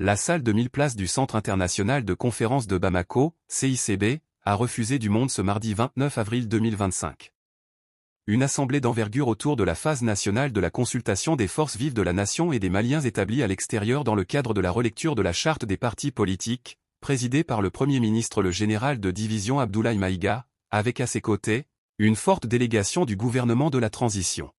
La salle de 1000 places du Centre international de conférences de Bamako, CICB, a refusé du monde ce mardi 29 avril 2025. Une assemblée d'envergure autour de la phase nationale de la consultation des forces vives de la nation et des Maliens établis à l'extérieur dans le cadre de la relecture de la charte des partis politiques, présidée par le Premier ministre le général de division Abdoulaye Maïga, avec à ses côtés, une forte délégation du gouvernement de la transition.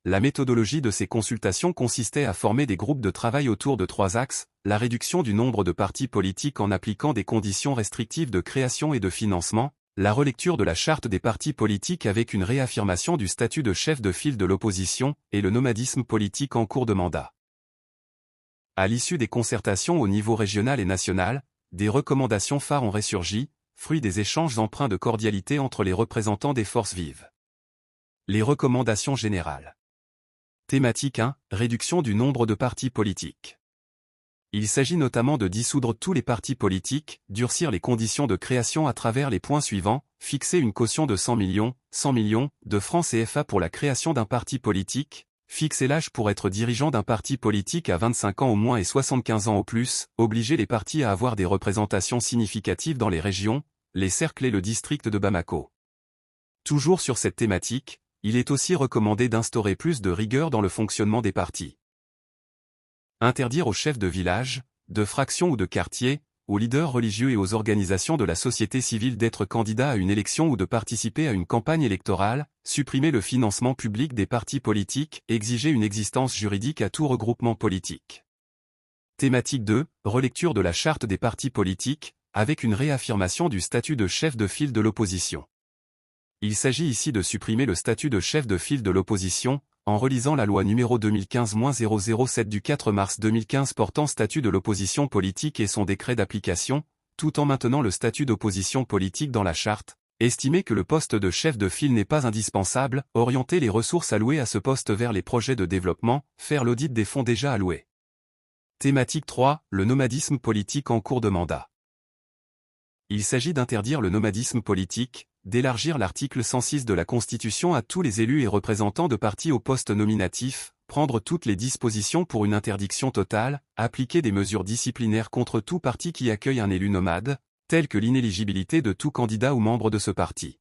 La méthodologie de ces consultations consistait à former des groupes de travail autour de 3 axes, la réduction du nombre de partis politiques en appliquant des conditions restrictives de création et de financement, la relecture de la charte des partis politiques avec une réaffirmation du statut de chef de file de l'opposition, et le nomadisme politique en cours de mandat. À l'issue des concertations au niveau régional et national, des recommandations phares ont ressurgi, fruit des échanges empreints de cordialité entre les représentants des forces vives. Les recommandations générales. Thématique 1. Réduction du nombre de partis politiques. Il s'agit notamment de dissoudre tous les partis politiques, durcir les conditions de création à travers les points suivants, fixer une caution de 100 millions de francs CFA pour la création d'un parti politique, fixer l'âge pour être dirigeant d'un parti politique à 25 ans au moins et 75 ans au plus, obliger les partis à avoir des représentations significatives dans les régions, les cercles et le district de Bamako. Toujours sur cette thématique, il est aussi recommandé d'instaurer plus de rigueur dans le fonctionnement des partis. Interdire aux chefs de village, de fraction ou de quartier, aux leaders religieux et aux organisations de la société civile d'être candidats à une élection ou de participer à une campagne électorale, supprimer le financement public des partis politiques, exiger une existence juridique à tout regroupement politique. Thématique 2. Relecture de la charte des partis politiques, avec une réaffirmation du statut de chef de file de l'opposition. Il s'agit ici de supprimer le statut de chef de file de l'opposition, en relisant la loi numéro 2015-007 du 4 mars 2015 portant statut de l'opposition politique et son décret d'application, tout en maintenant le statut d'opposition politique dans la charte, estimer que le poste de chef de file n'est pas indispensable, orienter les ressources allouées à ce poste vers les projets de développement, faire l'audit des fonds déjà alloués. Thématique 3. Le nomadisme politique en cours de mandat. Il s'agit d'interdire le nomadisme politique, d'élargir l'article 106 de la Constitution à tous les élus et représentants de partis au poste nominatif, prendre toutes les dispositions pour une interdiction totale, appliquer des mesures disciplinaires contre tout parti qui accueille un élu nomade, telles que l'inéligibilité de tout candidat ou membre de ce parti.